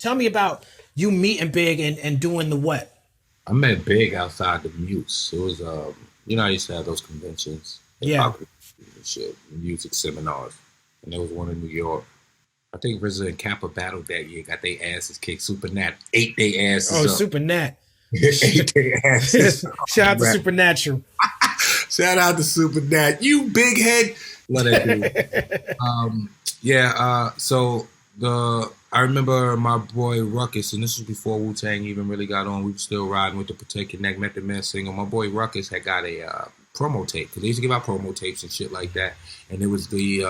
Tell me about you meeting Big and doing the what? I met Big outside the Mutes. It was, you know, I used to have those conventions. Yeah. Shit, music seminars. And there was one in New York. I think RZA and Kappa battled that year, got their asses kicked. Super Nat ate their asses up. Oh, Super Nat. Ate their asses up. Shout out to Supernatural. Shout out to Super Nat. You big head. Love that dude. So I remember my boy Ruckus, and this was before Wu-Tang even really got on. We were still riding with the Protect Your Neck Method Man single. My boy Ruckus had got a promo tape, because they used to give out promo tapes and shit like that. And it was the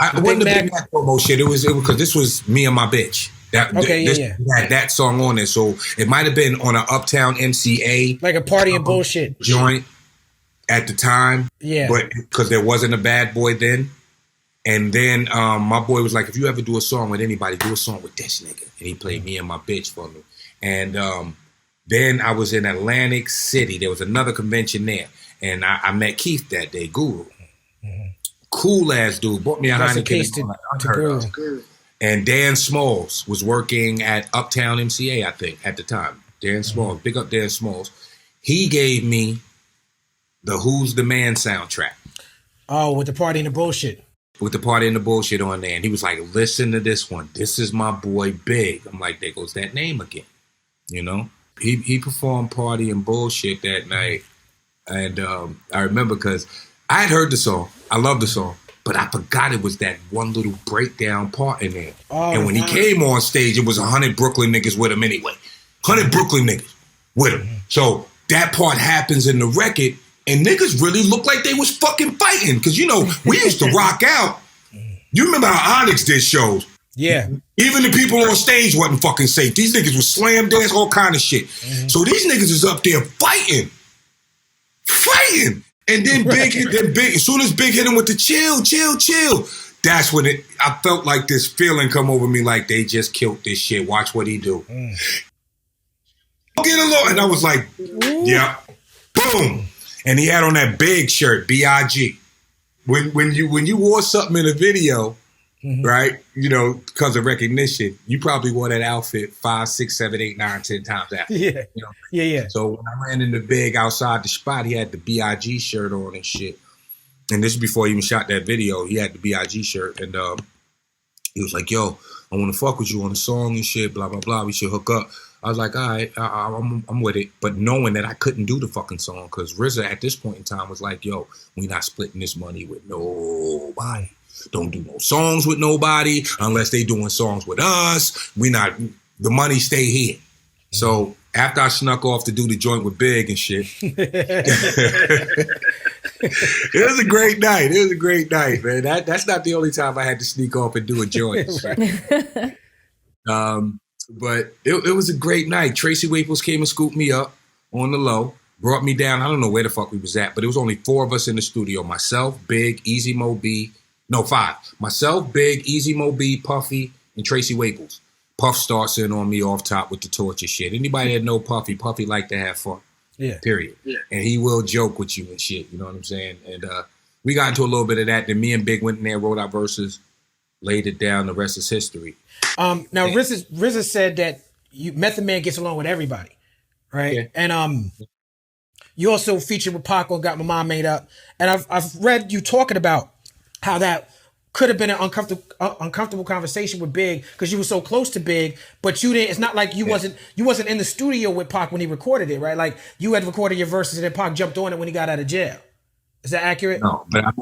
it wasn't the Big Mac promo shit. It was because this was Me and My Bitch. Had that song on it, so it might have been on an Uptown MCA, like a party and bullshit joint at the time. Yeah, but because there wasn't a Bad Boy then. And then my boy was like, if you ever do a song with anybody, do a song with this nigga. And he played Me and My Bitch for me. And then I was in Atlantic City. There was another convention there. And I met Keith that day, Guru. Mm-hmm. Cool ass dude. Bought me a Heineken. And Dan Smalls was working at Uptown MCA, I think, at the time. Dan Smalls. Big up Dan Smalls. He gave me the Who's the Man soundtrack. Oh, with the party and the bullshit. With the party and the bullshit on there. And he was like, listen to this one. This is my boy Big. I'm like, there goes that name again. You know? He performed Party and Bullshit that night. And I remember because I had heard the song. I love the song. But I forgot it was that one little breakdown part in there. Oh, and when he came on stage, it was 100 Brooklyn niggas with him anyway. 100 Brooklyn niggas with him. So that part happens in the record. And niggas really looked like they was fucking fighting. Because, you know, we used to rock out. You remember how Onyx did shows? Yeah. Even the people on stage wasn't fucking safe. These niggas was slam dance, all kind of shit. Mm-hmm. So these niggas is up there fighting. And then Big hit, as soon as Big hit him with the chill, that's when I felt like this feeling come over me like they just killed this shit. Watch what he do. Get along. And I was like, yeah, boom. And he had on that Big shirt, B.I.G. When you wore something in a video, right, you know, because of recognition, you probably wore that outfit 5, 6, 7, 8, 9, 10 times after. Yeah. You know? Yeah. So when I ran into Big outside the spot, he had the B.I.G. shirt on and shit. And this is before he even shot that video. He had the B.I.G. shirt. And he was like, yo, I want to fuck with you on the song and shit, blah, blah, blah. We should hook up. I was like, all right, I'm with it. But knowing that I couldn't do the fucking song, because RZA at this point in time was like, yo, we not splitting this money with nobody. Don't do no songs with nobody unless they doing songs with us. The money stay here. So after I snuck off to do the joint with Big and shit, it was a great night. Man. That's not the only time I had to sneak off and do a joint. But it was a great night. Tracy Waples came and scooped me up on the low, brought me down. I don't know where the fuck we was at, but it was only 4 of us in the studio. Myself, Big, Easy Mo B. No, 5. Myself, Big, Easy Mo B, Puffy, and Tracy Waples. Puff starts in on me off top with the torture shit. Anybody that know Puffy like to have fun. Yeah. Period. Yeah. And he will joke with you and shit. You know what I'm saying? And we got into a little bit of that. Then me and Big went in there, wrote our verses, laid it down. The rest is history. Now, RZA said that Method Man gets along with everybody, right? Yeah. And you also featured with Pac on Got My Mind Made Up. And I've read you talking about how that could have been an uncomfortable conversation with Big because you were so close to Big, but you didn't. It's not like you wasn't in the studio with Pac when he recorded it, right? Like you had recorded your verses and then Pac jumped on it when he got out of jail. Is that accurate? No, but I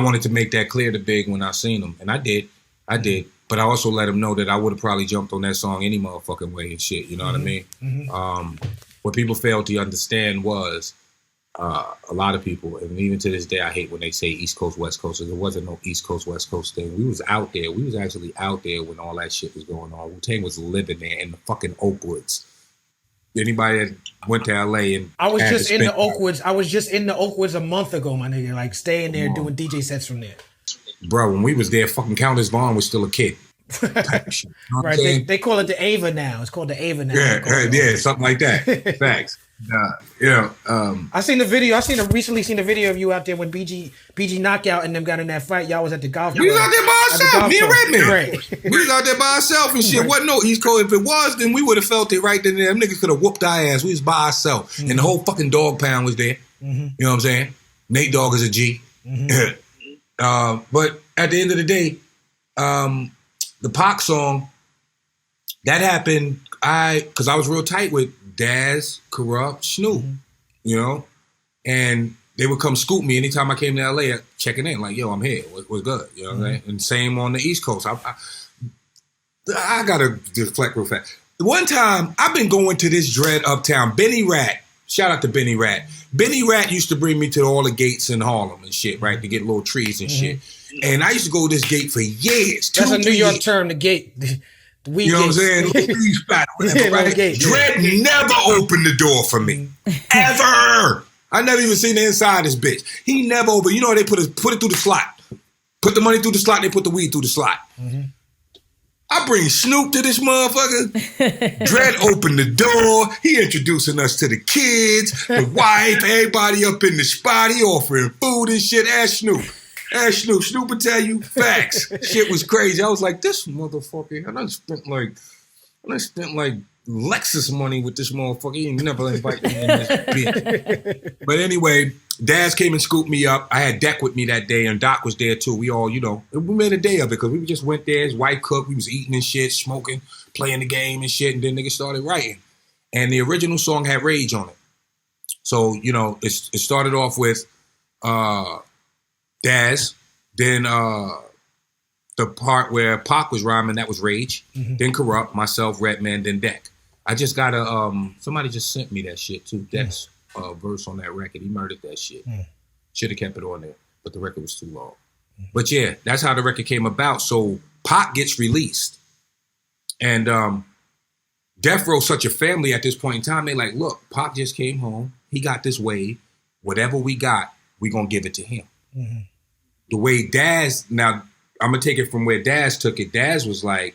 wanted to make that clear to Big when I seen him, and I did. But I also let him know that I would have probably jumped on that song any motherfucking way and shit. You know what I mean? Mm-hmm. What people failed to understand was a lot of people, and even to this day, I hate when they say East Coast, West Coast. There wasn't no East Coast, West Coast thing. We was out there. We was actually out there when all that shit was going on. Wu-Tang was living there in the fucking Oakwoods. Anybody that went to LA and I was just in the Oakwoods. I was just in the Oakwoods a month ago, my nigga. Like staying there, doing DJ sets from there. Bro, when we was there, fucking Countess Vaughn was still a kid. type shit. You know what I'm Right. saying? They call it the Ava now. It's called the Ava now. Yeah, something like that. Facts. I seen the video. Recently seen the video of you out there when BG Knockout and them got in that fight. Y'all was at the golf. We was out there by ourselves. Me and Redman. Right. We was out there by ourselves and shit. Right. Wasn't no East Coast. If it was, then we would have felt it right then and there. Them niggas could have whooped our ass. We was by ourselves. And the whole fucking dog pound was there. You know what I'm saying? Nate Dogg is a G. But at the end of the day, the Pac song, that happened, because I was real tight with Daz, Corrupt, Snoop, you know? And they would come scoop me anytime I came to LA checking in, like, yo, I'm here. What's good? You know what I'm saying? And same on the East Coast. I got to deflect real fast. One time, I've been going to this dread uptown, Benny Rat. Shout out to Benny Rat. Benny Rat used to bring me to all the gates in Harlem and shit, right, to get little trees and shit. And I used to go to this gate for years. That's a New York term, the gate. You know what I'm saying? Right? Dread never opened the door for me. Ever. I never even seen the inside of this bitch. He never opened. You know, they put it through the slot. Put the money through the slot, they put the weed through the slot. I bring Snoop to this motherfucker. Dread opened the door. He introducing us to the kids, the wife, everybody up in the spot. He offering food and shit. Ask Snoop. Snoop would tell you facts. Shit was crazy. I was like, this motherfucker. I done spent like Lexus money with this motherfucker. He ain't never invite me in this bitch. But anyway, Daz came and scooped me up. I had Deck with me that day, and Doc was there too. We all, you know, we made a day of it because we just went there. His wife cooked. We was eating and shit, smoking, playing the game and shit, and then niggas started writing. And the original song had Rage on it. So, you know, it started off with Daz, then the part where Pac was rhyming, that was Rage, then Corrupt, myself, Redman, then Deck. I just got somebody just sent me that shit too. Deck's verse on that record. He murdered that shit. Should have kept it on there, but the record was too long. But yeah, that's how the record came about. So Pac gets released. And Death Row's such a family at this point in time. They like, look, Pac just came home. He got this wave. Whatever we got, we gonna give it to him. The way Daz, now I'm gonna take it from where Daz took it. Daz was like,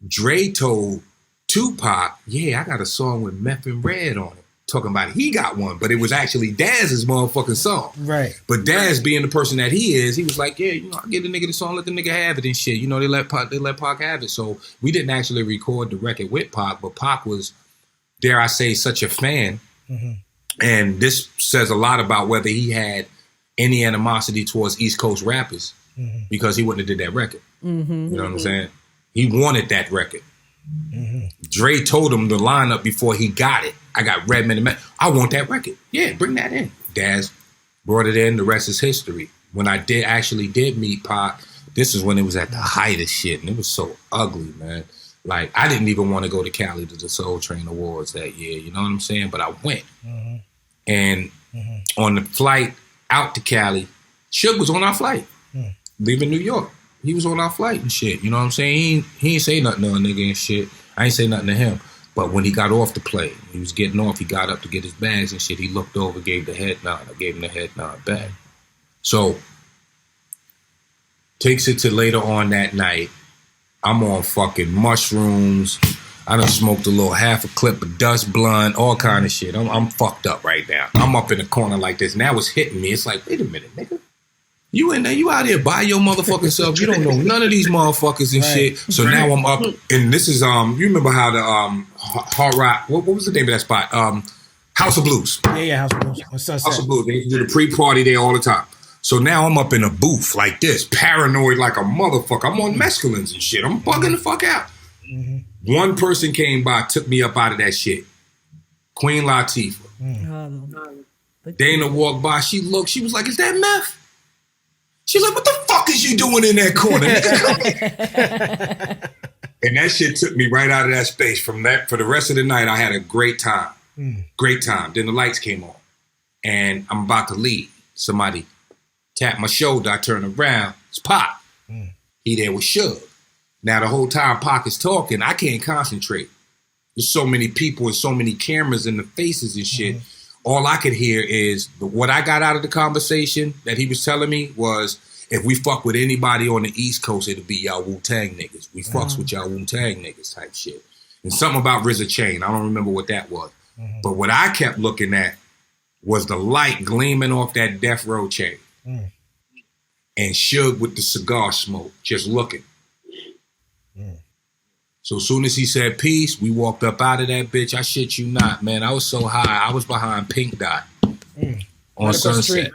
Dre told Tupac, yeah, I got a song with Meth and Red on it. Talking about it. He got one, but it was actually Daz's motherfucking song. Right. But Daz being the person that he is, he was like, yeah, you know, I'll give the nigga the song, let the nigga have it and shit. You know, they let Pac have it. So we didn't actually record the record with Pac, but Pac was, dare I say, such a fan. And this says a lot about whether he had any animosity towards East Coast rappers because he wouldn't have did that record. You know what I'm saying? He wanted that record. Dre told him the lineup before he got it. I got Redman and Mac. I want that record. Yeah, bring that in. Daz brought it in. The rest is history. When I actually did meet Pac, this is when it was at the height of shit, and it was so ugly, man. Like, I didn't even want to go to Cali to the Soul Train Awards that year. You know what I'm saying? But I went. And on the flight out to Cali, Suge was on our flight, leaving New York. He was on our flight and shit. You know what I'm saying? He ain't say nothing to a nigga and shit. I ain't say nothing to him. But when he got off the plane, he was getting off, he got up to get his bags and shit. He looked over, gave the head nod. I gave him the head nod back. So, takes it to later on that night. I'm on fucking mushrooms. I done smoked a little half a clip of dust blunt, all kind of shit. I'm fucked up right now. I'm up in the corner like this. Now it's hitting me. It's like, wait a minute, nigga. You in there, you out here by your motherfucking self. You don't know none of these motherfuckers and shit. So now I'm up, and this is you remember how the Hard Rock, what was the name of that spot? House of Blues. Yeah, House of Blues. House of Blues. They do the pre-party there all the time. So now I'm up in a booth like this, paranoid like a motherfucker. I'm on mescalines and shit. I'm bugging the fuck out. One person came by, took me up out of that shit. Queen Latifah. Dana walked by. She looked. She was like, "Is that meth?" She's like, "What the fuck is you doing in that corner?" And that shit took me right out of that space. From that, for the rest of the night, I had a great time. Great time. Then the lights came on. And I'm about to leave. Somebody tapped my shoulder. I turn around. It's Pac. He there with Suge. Now, the whole time Pac is talking, I can't concentrate. There's so many people and so many cameras in the faces and shit. All I could hear is what I got out of the conversation that he was telling me was, if we fuck with anybody on the East Coast, it'll be y'all Wu-Tang niggas. We fucks with y'all Wu-Tang niggas type shit. And something about RZA chain. I don't remember what that was. But what I kept looking at was the light gleaming off that Death Row chain. And Suge with the cigar smoke, just looking. So as soon as he said peace, we walked up out of that bitch. I shit you not, man. I was so high. I was behind Pink Dot on Sunset.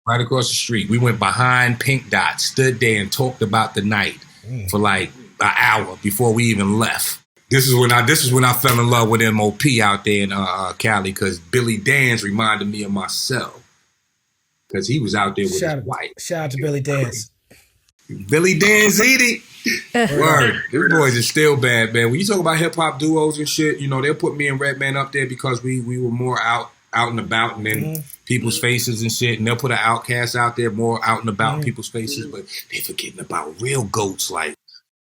Right across the street. We went behind Pink Dot, stood there and talked about the night for like an hour before we even left. This is when I fell in love with MOP out there in Cali, because Billy Danz reminded me of myself. Because he was out there with his wife. Shout out to Billy Danz. Billy Danz, eat it. Word. These boys are still bad, man. When you talk about hip hop duos and shit, you know, they'll put me and Redman up there because we were more out and about and in people's faces and shit. And they'll put an Outkast out there more out and about in people's faces. But they forgetting about real goats like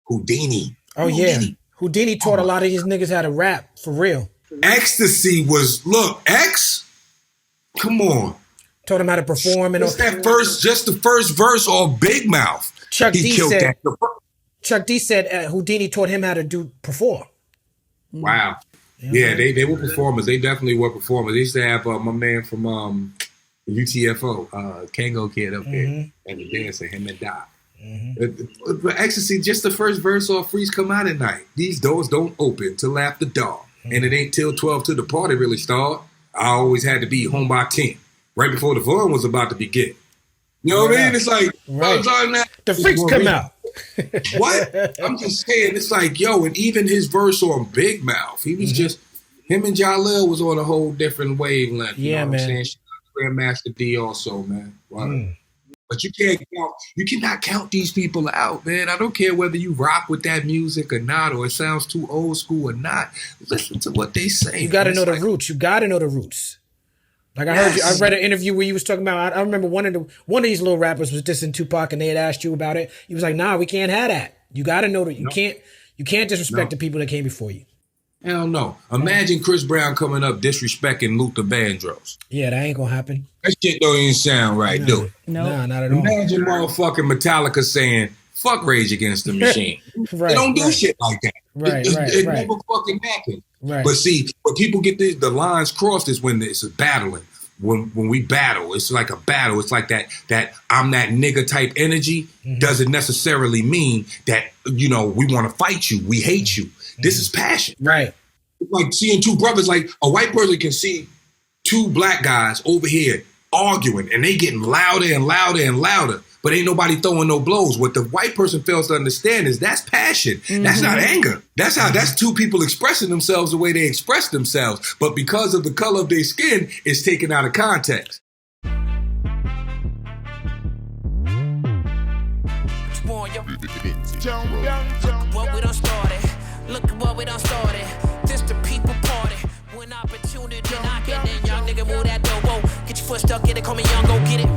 Houdini. Oh, yeah. Houdini taught a lot of these niggas how to rap, for real. Ecstasy was, look, X, come on. Taught him how to perform. And just the first verse on Big Mouth. Chuck D said Houdini taught him how to perform. Wow. Yeah, they were performers. They definitely were performers. They used to have my man from UTFO, Kango Kid up there, and the dancer, him and Doc. But Ecstasy, just the first verse or Freeze Come Out at Night. These doors don't open till after dark. And it ain't till 12 till the party really start. I always had to be home by 10, right before the fun was about to begin. You know what I mean? It's like, the freaks come out. What? I'm just saying, it's like, yo, and even his verse on Big Mouth, he was just, him and Jalil was on a whole different wavelength. Yeah, you know man. What I'm saying? Grandmaster D also, man. Wow. But you cannot count these people out, man. I don't care whether you rock with that music or not, or it sounds too old school or not. Listen to what they say. You got to know the roots. You got to know the roots. Like I heard you, I read an interview where you was talking about, I remember one of these little rappers was dissing Tupac and they had asked you about it. He was like, nah, we can't have that. You got to know that you can't disrespect the people that came before you. Hell no. Imagine Chris Brown coming up disrespecting Luther Vandross. Yeah, that ain't gonna happen. That shit don't even sound right, do it? No, nah, not at all. Imagine motherfucking Metallica saying, fuck Rage Against the Machine. They don't do shit like that. It never fucking happens. Right. But see, when people get the lines crossed is when it's a battling. When we battle, it's like a battle. It's like that I'm that nigga type energy doesn't necessarily mean that, you know, we want to fight you. We hate you. This is passion. Right. It's like seeing two brothers, like a white person can see two black guys over here arguing and they getting louder and louder and louder. But ain't nobody throwing no blows. What the white person fails to understand is that's passion. That's not anger. That's two people expressing themselves the way they express themselves. But because of the color of their skin, it's taken out of context. What we done started. Look at what we done started. This the people party. When opportunity knocking, then young nigga move that door. Whoa, get your foot stuck in it, call me young, go get it.